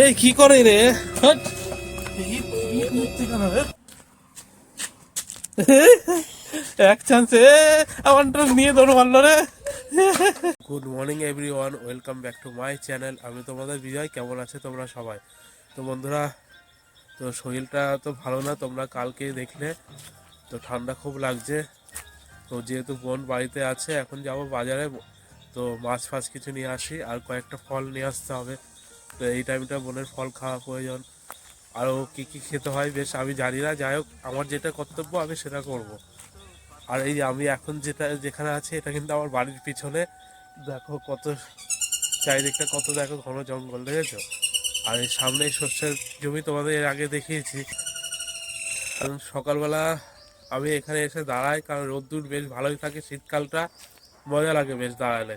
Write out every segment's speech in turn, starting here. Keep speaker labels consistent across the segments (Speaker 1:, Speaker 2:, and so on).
Speaker 1: এই কি করে রে? এক চান্সে আমার নিয়ে দৌড় মারলো রে। Good morning everyone, welcome back to my channel. আমি তোমাদের বিজয়। কেমন আছে তোমরা সবাই? তো বন্ধুরা, তো শরীরটা তো ভালো না, তোমরা কালকে দেখলে। তো ঠান্ডা খুব লাগছে। তো যেহেতু বোন বাড়িতে আছে, এখন যাব বাজারে। তো মাছ ফাছ কিছু নিয়ে আসি, আর কয়েকটা ফল নিয়ে আসতে হবে। তো এই টাইমটা বোনের ফল খাওয়া প্রয়োজন। আরও কী কী খেতে হয় বেশ আমি জানি না, যাই হোক আমার যেটা কর্তব্য আমি সেটা করব। আর এই যে আমি এখন যেখানে আছি, এটা কিন্তু আমার বাড়ির পিছনে। দেখো কত চারিদিকটা, কত দেখো ঘন জঙ্গল, দেখেছো? আর এই সামনে শস্যের জমি তোমাদের এর আগে দেখিয়েছি। কারণ সকালবেলা আমি এখানে এসে দাঁড়াই, কারণ রোদ্দুর বেশ ভালোই থাকে, শীতকালটা মজা লাগে বেশ দাঁড়ালে।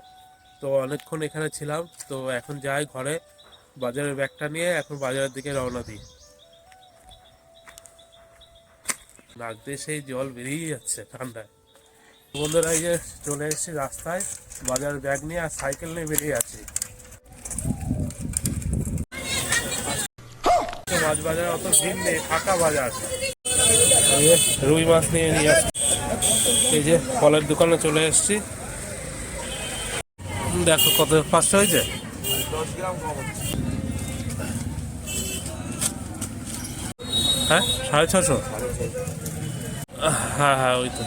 Speaker 1: তো অনেকক্ষণ এখানে ছিলাম। তো এখন যাই ঘরে, বাজারের ব্যাগটা নিয়ে এখন বাজারের দিকে রওনা দিই। নাক দিয়ে সেই জল বেরিয়ে যাচ্ছে ঠান্ডায়। বন্ধুরা, এই যে চলে এসেছি রাস্তায়, বাজারের ব্যাগ নিয়ে আর সাইকেল নিয়ে বেরিয়ে আছি। মাছ বাজার অত ভিড় নেই, ফাঁকা বাজার। রুই মাছ নিয়ে আসছি। এই যে ফলের দোকানে চলে এসেছি। দেখো কত 500 হয়েছে। 10 গ্রাম কম হচ্ছে। হ্যাঁ, 650। হ্যাঁ হ্যাঁ, ওই তো।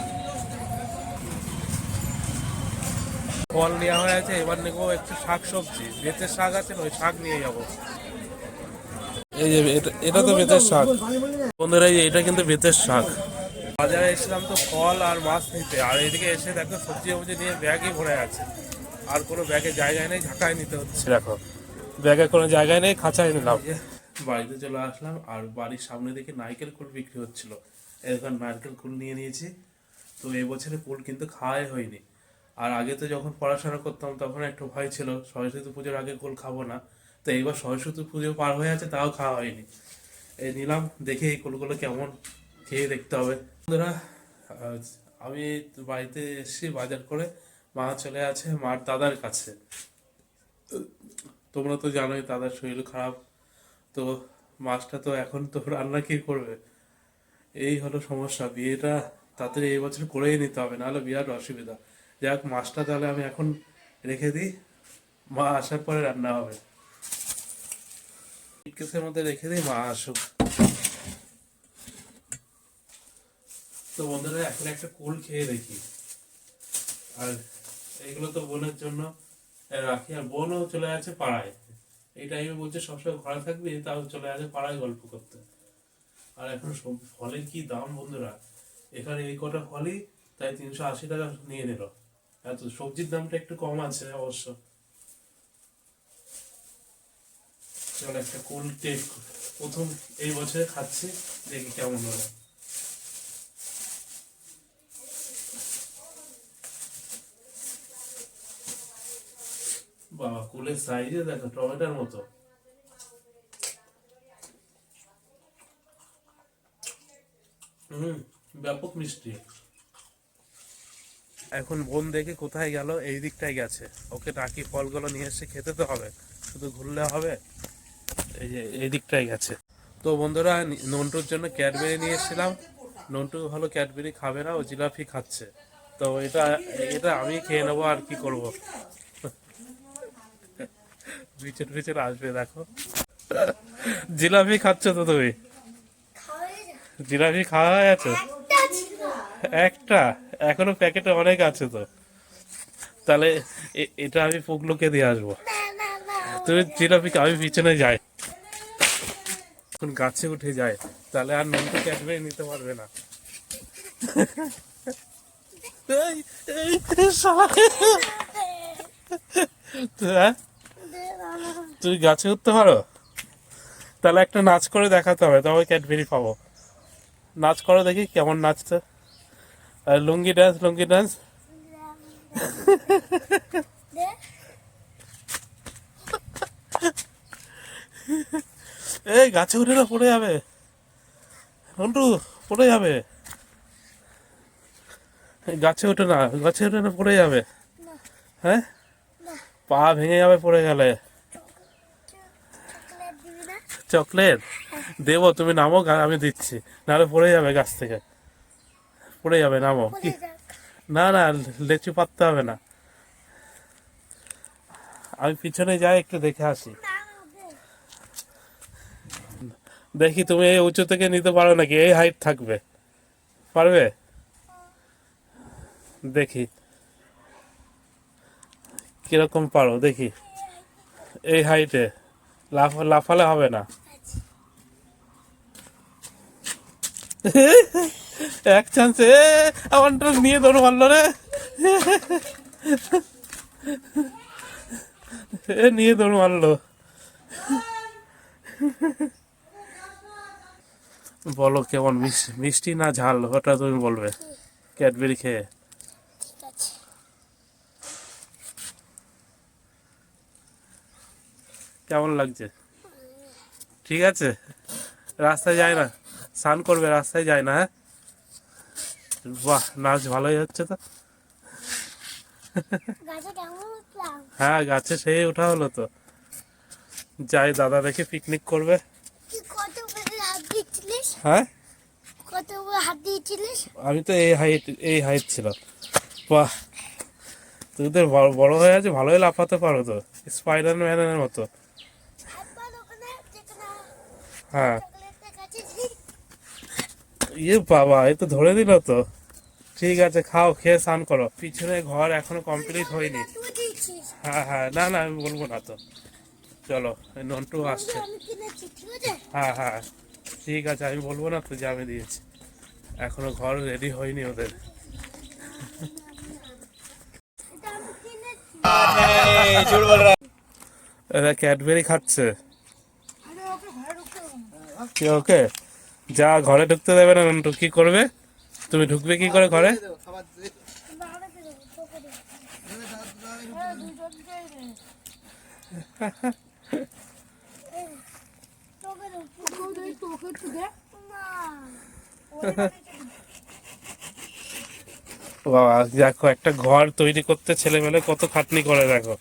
Speaker 1: ফল নেওয়া হয়ে আছে, এবার নেবো একটু শাক সবজি। বেতের শাক আছে, ওই শাক নিয়ে যাবো। এই যে এটা তো বেতের শাক বন্ধুরা, এটা কিন্তু বেতের শাক। বাজারে এসেছিলাম তো ফল আর মাছ নিতে, আর এদিকে এসে দেখো সবজি ফবজি নিয়ে ব্যাগই ভরে আছে। আর কোনো ব্যাগে জায়গায় নেই, ঝাঁকায় নিতে হচ্ছে। দেখো ব্যাগে কোনো জায়গায় নেই, খাঁচায় নিলাম। বাড়িতে চলে আসলাম, আর বাড়ির সামনে দেখে নারকেল কুল বিক্রি হচ্ছিল। এরকম নারকেল কুল নিয়ে নিয়েছি। তো এবছরে কুল কিন্তু খাওয়াই হয়নি। আর আগে তো যখন পড়াশোনা করতাম তখন একটু ভয় ছিল, সরস্বতী পুজোর আগে কুল খাবো না। তো এইবার সরস্বতী পুজো পার হয়ে আছে, তাও খাওয়া হয়নি। এই নিলাম, দেখে এই কুলগুলো কেমন, খেয়ে দেখতে হবে। বন্ধুরা, আমি বাড়িতে এসেছি বাজার করে। মা চলে আছে মার দাদার কাছে। তোমরা তো জানোই দাদার শরীর খারাপ। তো মাছটা তো এখন তো রান্না কি করবে, এই হলো সমস্যা। বিয়েটা তাড়াতাড়ি এই বছর করেই নিতে হবে, নাহলে বিরাট অসুবিধা। যাক, মাছটা তাহলে আমি এখন রেখে দিই, মা আসার পরে রান্না হবে। কেসের মধ্যে রেখে দিই, মা আসুক। তো বন্ধুরা, এখন একটা কুল খেয়ে দেখি। আর এইগুলো তো বোনের জন্য রাখি। আর বোনও চলে আছে পাড়ায়। এই টাইমে বলছে সবসময় ঘরে থাকবি, তাও চলে আছে পাড়ায় গল্প করতে। আর এখন ফলের কি দাম বন্ধুরা, এখানে এই কটা ফলই তাই 380 টাকা নিয়ে নিল। এত সবজির দামটা একটু কম আছে অবশ্য। চল একটা কুল টেস্ট, প্রথম এই বছরে খাচ্ছি, দেখি কেমন হলো। বাবা, কুলের সাইজে দেখো টমেটোর মতো। ব্যাপক মিষ্টি। এখন বোন দেখে কোথায় গেল, এই দিকটায় গেছে। ওকে ডাকি, ফলগুলো নিয়ে এসে খেতে তো হবে, শুধু ঘুরলে হবে। এই যে এই দিকটায় গেছে। তো বন্ধুরা, নন্টুর জন্য ক্যাডবেরি নিয়ে এসেছিলাম। নন্টু ভালো ক্যাডবেরি খাবে না, ও জিলাপি খাচ্ছে। তো এটা এটা আমি খেয়ে নেবো, আর কি করব। বিচের আসবে দেখো। জিলাপি খাচ্ছ তো তুমি? জিলাপি খাওয়া হয়ে আছে একটা, এখনো প্যাকেটে অনেক আছে তো। তাহলে এটা আমি পুগলুকে দিয়ে আসবো। তুমি জিলাপি, আমি পিছনে যাই, এখন গাছে উঠে যায়, তাহলে আর নন্টু ক্যাডবেরি নিতে পারবে না। তুই গাছে উঠতে পারো? তাহলে একটা নাচ করে দেখাতে হবে, তবে ক্যাডবেরি পাবো। নাচ করো দেখি কেমন নাচতে। লুঙ্গি ডান্স, লুঙ্গি ডান্স। এই গাছে উঠে না, পড়ে যাবে নন্টু, পড়ে যাবে। গাছে ওঠে না, গাছে ওঠে না, পড়ে যাবে। হ্যাঁ, পা ভেঙে যাবে পড়ে গেলে। চকলেট দেবো, তুমি নামো, আমি দিচ্ছি, নাহলে পড়ে যাবে গাছ থেকে, পড়ে যাবে, নামো। কি না না, লেচু পাততে হবে না, আমি পিছনে যাই একটু দেখে আসি। দেখি তুমি এই উঁচু থেকে নিতে পারো নাকি, এই হাইট থাকবে, পারবে? দেখি কিরকম পারো, দেখি এই হাইটে লাফালে হবে না। এক চান্সে আমার নিয়ে দৌড় মারলো রে, নিয়ে দৌড় মারলো। বলো কেমন, মিষ্টি না ঝাল, ওটা তুমি বলবে ক্যাডবেরি খেয়ে। কেমন লাগছে? ঠিক আছে, রাস্তায় যায় না, স্নান করবে, রাস্তায় যায় না। হ্যাঁ, বাহ, নাচ ভালোই হচ্ছে তো। হ্যাঁ, গাছে সেই ওঠা হলো তো, যাই দাদা দেখে পিকনিক করবে। হ্যাঁ, আমি তো এই হাইট ছিল। বাহ, তোদের বড় হয়ে আছে, ভালোই লাফাতে পারো তো, স্পাইডারম্যানের মতো। হ্যাঁ, ইয়ে বাবা, এই তো ধরে দিল তো। ঠিক আছে, খাও, খেয়ে স্নান করো। পিছনে ঘর এখনো কমপ্লিট হয়নি। হ্যাঁ হ্যাঁ, না না, আমি বলবো না তো। চলো, নন্টু আসছে। হ্যাঁ হ্যাঁ, ঠিক আছে, আমি বলবো না তো যে আমি দিয়েছি। এখনো ঘর রেডি হয়নি ওদের। এরা ক্যাডবেরি খাচ্ছে। ওকে, যা, ঘরে ঢুকতে দেবে না নন্টু, কি করবে? তুমি ঢুকবে কি করে ঘরে? বাবা, দেখো, একটা ঘর তৈরি করতে ছেলেমেলে কত খাটনি করে, দেখো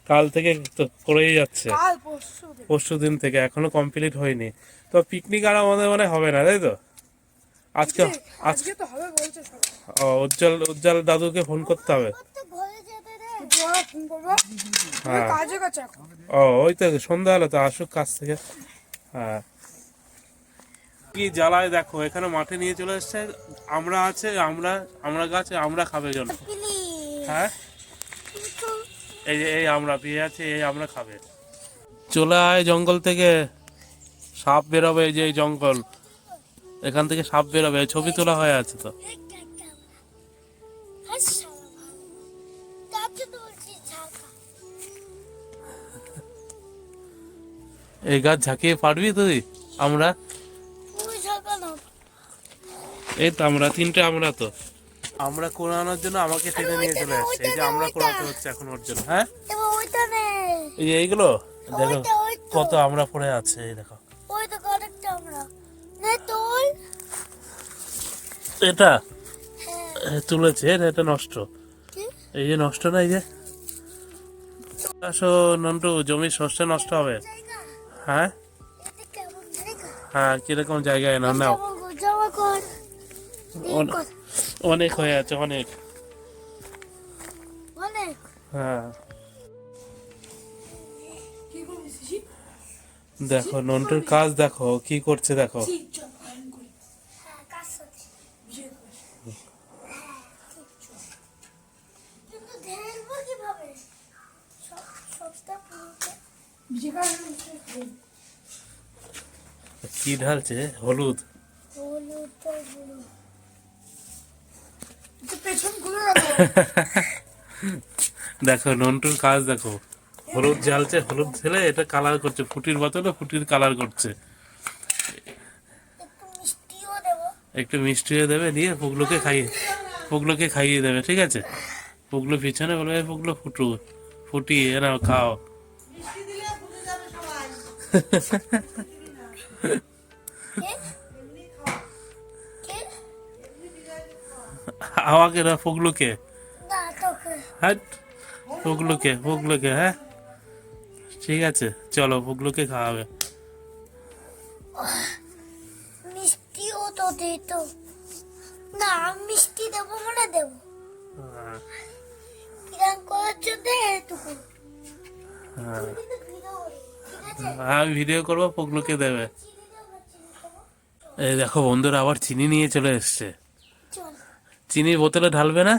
Speaker 1: কাল থেকে তো করেই যাচ্ছে, পরশু দিন থেকে, এখনো কমপ্লিট হয়নি। তো পিকনিক আর আমাদের মানে হবে না, তাই তো? আজকে আজকে
Speaker 2: তো হবে বলছে সবাই।
Speaker 1: উজ্জ্বল দাদুকে ফোন করতে হবে। হ্যাঁ, ওই তো সন্ধ্যা হলো তো, আসুক কাজ থেকে। হ্যাঁ, কি জ্বালায় দেখো, এখানে মাঠে নিয়ে চলে এসছে, আমরা আছে, আমরা গাছে আমরা খাবে জন্য। হ্যাঁ, এই আমরা বিয়ে আছে, এই আমরা খাবে। চলে আয় জঙ্গল থেকে, সাপ বেরোবে, এই যে এই জঙ্গল, এখান থেকে সাপ বেরোবে, ছবি তোলা হয়ে আছে তো। এই গাছ ঝাঁকিয়ে পারবি তুই? আমরা এই তো, আমরা তিনটে, আমরা তো আমরা কোরানোর জন্য আমাকে টেনে নিয়ে চলে আসছে, এই যে আমরা কোরাতে হচ্ছে এখন ওর জন্য। হ্যাঁ, এই যে এইগুলো দেখো কত আমরা পড়ে আছে, এই দেখো, এটা তুলেছে, এটা নষ্ট, এই যে নষ্ট না, এই যে আসো নন্টু, জমি শস্য নষ্ট হবে। হ্যাঁ হ্যাঁ, কিরকম জায়গায় না, নাও, অনেক হয়ে আছে, অনেক। হ্যাঁ, দেখো নন্টুর কাজ, দেখো কি করছে, দেখো কি ঢালছে, হলুদ। দেখো নন্টুর কাজ, দেখো হলুদ জ্বালছে, হলুদ ঢেলে এটা কালার করছে, ফুটির বোতলে ফুটির কালার করছে। একটু মিষ্টিও দেবে, দিয়ে পুগলোকে খাইয়ে দেবে, ঠিক আছে? পুগলো পিছনে বলবে, পুগলো ফুটিয়ে এনাও খাও। আমাকে না, পুগলোকে। হ্যাঁ, পুগলোকে। হ্যাঁ, ঠিক আছে, চলো পুগলোকে খাওয়াবে।
Speaker 2: মিষ্টিও তো দিত না, মিষ্টি দেবো মানে দেবো কিরম করার জন্য এটুকু।
Speaker 1: আমি ভিডিও করবো, পুগলুকে দেবে। এই দেখো বন্ধুরা আবার চিনি নিয়ে চলে এসছে।
Speaker 2: চল
Speaker 1: চিনি বোতলে ঢালবে না?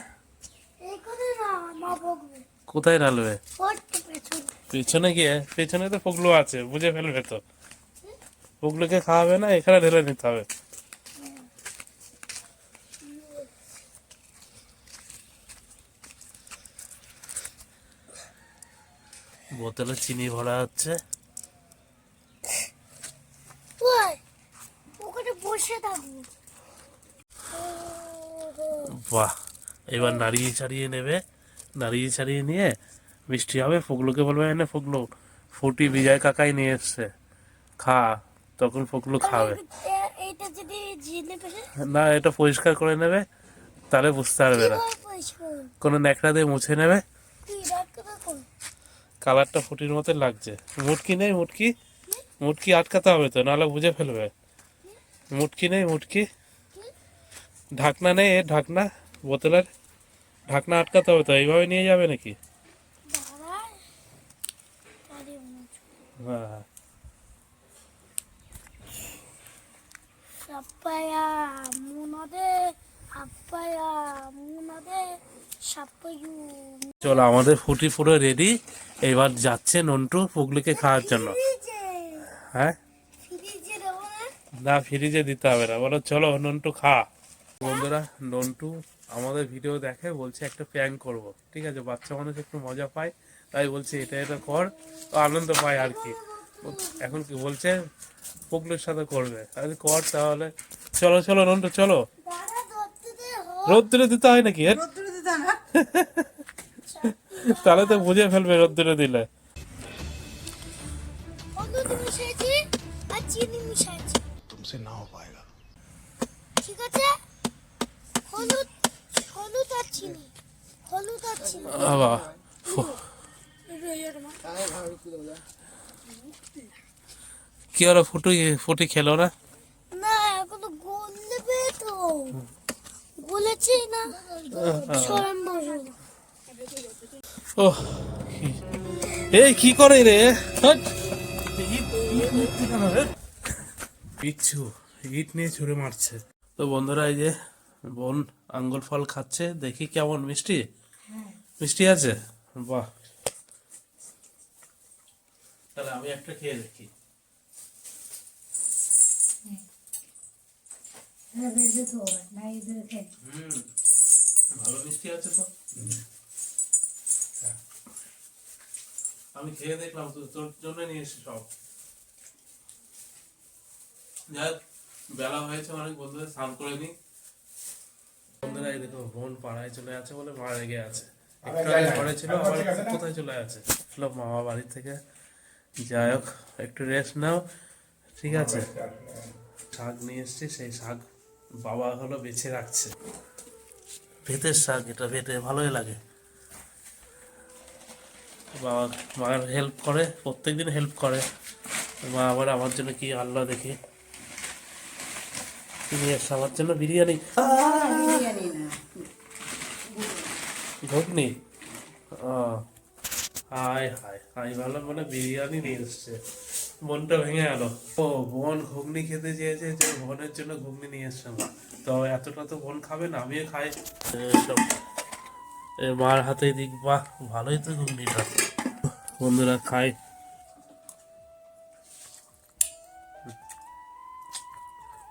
Speaker 2: এই করে না, মা বকবে।
Speaker 1: কোথায় ঢালবে?
Speaker 2: পড়তে পেছন
Speaker 1: পেছনে গিয়ে? পেছনে তো পুগলু আছে, বুঝে ফেলবে তো। পুগলুকে খাওয়াবে না, এখানে ঢেলে নিতে হবে। বোতলে চিনি ভরা হচ্ছে।
Speaker 2: ওই ওখানে বসে থাকবো।
Speaker 1: বাহ, এবার নাড়িয়ে ছাড়িয়ে নেবে। নাড়িয়ে ছাড়িয়ে নিয়ে মিষ্টি হবে। ফুগলুকে বলবে এনে ফুগলু, ফুটি বিজয় কাকাই নিয়ে এসছে, খা। তখন ফুগলু খাবে।
Speaker 2: এইটা যদি জিনে পেছে
Speaker 1: না, এটা পরিষ্কার করে নেবে, তাহলে বুঝতে পারবে না।
Speaker 2: কিভাবে পরিষ্কার
Speaker 1: কোনো ন্যাকড়া দিয়ে মুছে নেবে।
Speaker 2: তুই ডাক্তার কর।
Speaker 1: কালারটা ফুটির মতো লাগছে। মুটকি নেই? মুটকি মুটকি আটকাতে হবে তো, নাহলে বুঝে ফেলবে। মুটকি নেই? মুটকি ঢাকনা নেই? এর ঢাকনা, বোতলের ঢাকনা আটকাতে হবে তো। এইভাবে নিয়ে যাবে নাকি?
Speaker 2: দাঁড়ায় আরে
Speaker 1: হ্যাঁ,
Speaker 2: সাপ্পায়া মুনাদে আপ্পায়া মুনাদে সাপ্পায়ু।
Speaker 1: চলো আমাদের ফুটি পুরো রেডি। এবার যাচ্ছে নন্টু পুগলিকে খাওয়ার জন্য।
Speaker 2: ফ্রিজে
Speaker 1: হ্যাঁ,
Speaker 2: ফ্রিজে দেবো না।
Speaker 1: না ফ্রিজে দিতে হবে না, বলো চলো নন্টু খা। বন্ধুরা, নন্টু আমাদের ভিডিও দেখে, বলছে একটা প্র্যাঙ্ক করব। ঠিক আছে, বাচ্চা মানুষ একটু মজা পায়, তাই বলছে এটা এটা কর, তো আনন্দ পায় আর কি। এখন কি বলছে, পুগলির সাথে করবে। আরে কর তাহলে। চলো চলো নন্টু চলো।
Speaker 2: দাঁড়া ধরতে দে
Speaker 1: রোদ্দুরে দিতে হয় নাকি এর? তাহলে তো বুঝে ফেলবে রোদ্দুরে দিলে।
Speaker 2: হলুদ মিশাইছি আর চিনি মিশাইছি।
Speaker 3: तुमसे ना हो पाएगा।
Speaker 2: ঠিক আছে, হলুদ হলুদ আর চিনি, হলুদ আর চিনি।
Speaker 1: বাবা, কি হলো, ফুটি ফুটি খেলো না?
Speaker 2: না এখনো গলবে তো, গলেছি না। স্বয়ং বসুন
Speaker 1: ও, এই কি করে রে? হাট! পিচ্ছু ইট নিয়ে ছুঁড়ে মারছে। তো বন্ধুরা, এই যে বোন আঙ্গুর ফল খাচ্ছে, দেখি কেমন মিষ্টি। মিষ্টি আছে? বাহ, তাহলে আমি একটা খেয়ে দেখি। ভালো মিষ্টি আছে তো। আমি খেয়ে দেখলাম তো, তোর জন্য নিয়ে এসেছি সব। যাক, বেলা হয়েছে অনেক, বন্ধুদের স্নান করে নি। বন্ধুরা এই দেখো, বোন পাড়ায় চলে আছে বলে মা রেগে আছে। একটু আগে ঘরে ছিল, আবার কোথায় চলে আছে। মামা বাড়ি থেকে। যাই হোক, একটু রেস্ট নাও, ঠিক আছে। শাক নিয়ে এসছি, সেই শাক বাবা হলো বেছে রাখছে। ভেতের শাক, এটা ভেটে ভালোই লাগে। বাবা মার হেল্প করে, প্রত্যেকদিন হেল্প করে। মা আবার আমার জন্য কি আল্লাহ দেখি কি নিয়ে এসছে আমার জন্য, বিরিয়ানি। ঘুগনি। হায় হায় হাই, ভালো বলে বিরিয়ানি নিয়ে এসছে। মনটা ভেঙে গেল। ও বোন ঘুগনি খেতে চেয়েছে, যে বোনের জন্য ঘুগনি নিয়ে এসছে মা। তো এতটা তো বোন খাবে না, আমিও খাই। এসব মার হাতে দিক, বাহ ভালোই তো ঘুগনিটা। বন্ধুরা খাই।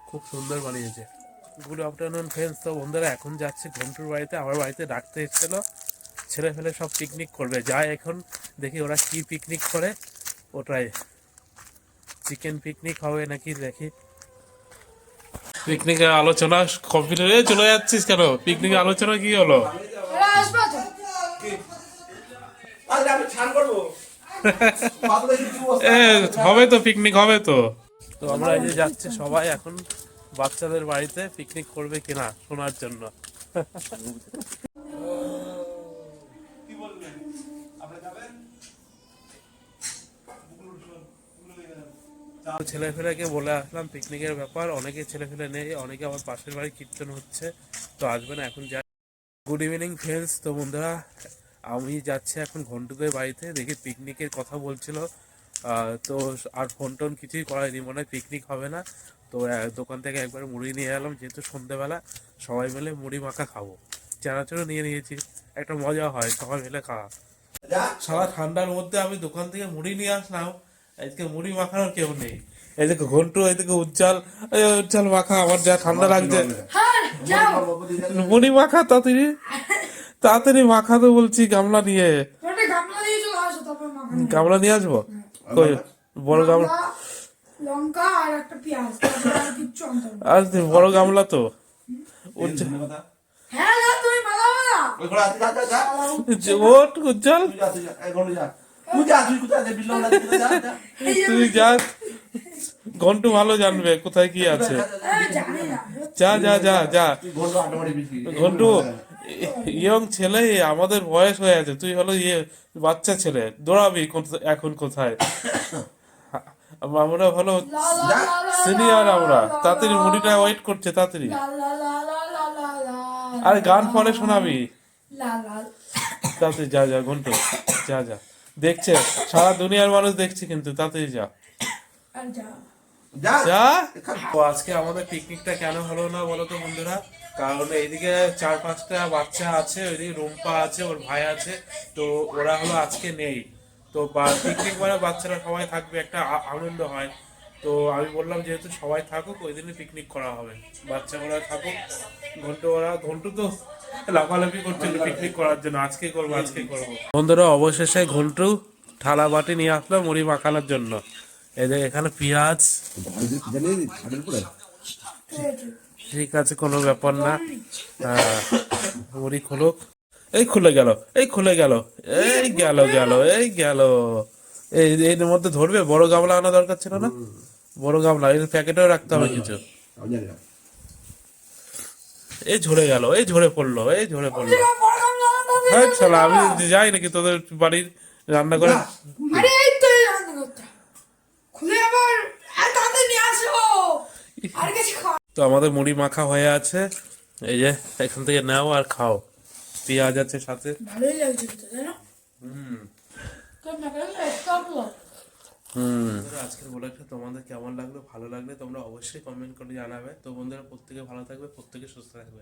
Speaker 1: খুব সুন্দর বানিয়েছে। Good afternoon friends. তো বন্ধুরা এখন যাচ্ছে ঘন্টুর বাড়িতে, আমার বাড়িতে ডাকতে এসেছিল। ছেলে ফেলে সব পিকনিক করবে, যাই এখন দেখি ওরা কি পিকনিক করে। ওটাই চিকেন পিকনিক হবে নাকি দেখি। পিকনিকের আলোচনা কম্পিউটারে চলে যাচ্ছিস কেন? পিকনিকের আলোচনা কি হলো? হবে তো, পিকনিক হবে তো। তো আমরা এই যে যাচ্ছে সবাই এখন বাচ্চাদের বাড়িতে, পিকনিক করবে কিনা শোনার জন্য। ছেলেফেলেকে বলে আসলাম পিকনিকের ব্যাপার, অনেকে ছেলেফেলে নেই, অনেকে আমার পাশের বাড়ি কীর্তন হচ্ছে, তো আসবে না এখন যা। Good evening friends. তো বন্ধুরা আমি যাচ্ছি এখন ঘন্টুকের বাড়িতে, দেখি পিকনিকের কথা বলছিল, তো আর ফোন টোন কিছুই করায়নি, মনে হয় পিকনিক হবে না। তো দোকান থেকে একবার মুড়ি নিয়ে এলাম, যেহেতু সন্ধ্যেবেলা সবাই মিলে মুড়ি মাখা খাবো, চানাচুরও নিয়ে নিয়েছি, একটা মজা হয় সবাই মিলে খাওয়া। সারা ঠান্ডার মধ্যে আমি দোকান থেকে মুড়ি নিয়ে আসলাম, আজকে মুড়ি মাখানোর কেউ নেই। এদিকে ঘন্টু, এদিকে উজ্জ্বল, এই উজ্জ্বল মাখা, আমার যা ঠান্ডা লাগছে। মুড়ি মাখা তাড়াতাড়ি, তাড়াতাড়ি মাখা তো বলছি, গামলা নিয়ে। গামলা নিয়ে আসবো, কই বড় গামলা,
Speaker 3: লঙ্কা আর একটা পেঁয়াজ, আর কিচ্ছু আনতে হবে না।
Speaker 1: আর বড় গামলা তো।
Speaker 3: হ্যাঁ না, তুমি মালাও না।
Speaker 1: ওট উজ্জ্বল, তুই যা, ঘন্টু ভালো জানবে কোথায় কি আছে।
Speaker 3: জানি না।
Speaker 1: যা যা যা যা ঘন্টু, ইয়ং ছেলে, আমাদের বয়স হয়ে আছে, তুই হলো বাচ্চা ছেলে, দৌড়াবি এখন কোথায়। আমরা হলো সিনিয়র, আমরা তাড়াতাড়ি মুড়িটা ওয়েট করছে, তাড়াতাড়ি।
Speaker 3: লা লা লা লা লা লা লা।
Speaker 1: আরে গান পরে শোনাবি,
Speaker 3: লা লা।
Speaker 1: তাড়াতাড়ি যা যা ঘন্টু, যা যা, দেখছে সারা দুনিয়ার মানুষ দেখছে, কিন্তু তাড়াতাড়ি যা
Speaker 3: আর যা।
Speaker 1: যা। তো আজকে আমাদের পিকনিকটা কেন হলো না বলো তো বন্ধুরা, কারণ এইদিকে 4-5টা বাচ্চা আছে, ওইদিকে রুম্পা আছে, ওর ভাই আছে, তো ওরা হলো আজকে নেই। তো পিকনিক মানে বাচ্চারা সবাই থাকবে, একটা আনন্দ হয়। তো আমি বললাম যেহেতু সবাই থাকুক, ওই দিনে পিকনিক করা হবে, বাচ্চাগুলো থাকুক। ঘন্টু তো লাফালাফি করছিল পিকনিক করার জন্য, আজকে করবো আজকে করবো। বন্ধুরা অবশেষে ঘন্টু থালা বাটি নিয়ে আসলো মুড়ি মাখানোর জন্য। এই যে এখানে পেঁয়াজ, ঠিক আছে কোনো ব্যাপার না। মুড়ি খুলুক, এই খুলে গেল, এই খুলে গেল, এই গেল গেল, এই গেল। এই এর মধ্যে ধরবে, বড় গামলা আনা দরকার ছিল না, বড় গামলা এর প্যাকেটেও রাখতে হবে কিছু। এই ঝরে গেল, এই ঝরে পড়লো, এই ঝরে পড়লো। হ্যাঁ শালা, আমি যাই নাকি তোদের বাড়ির রান্না করে।
Speaker 3: আরে এই তো এই রান্না করতে খুলে আবার তাদের নিয়ে আসো আর কিছু খাও।
Speaker 1: তো আমাদের মুড়ি মাখা হয়ে আছে, এই যে এখান থেকে নাও আর খাও, পেঁয়াজ আছে সাথে।
Speaker 3: ভালোই লাগছে তো, তাই না?
Speaker 1: আজকের ব্লগটা তোমাদের কেমন লাগলো, ভালো লাগলে তোমরা অবশ্যই কমেন্ট করে জানাবে। তো বন্ধুরা প্রত্যেকে ভালো থাকবে, প্রত্যেকে সুস্থ থাকবে।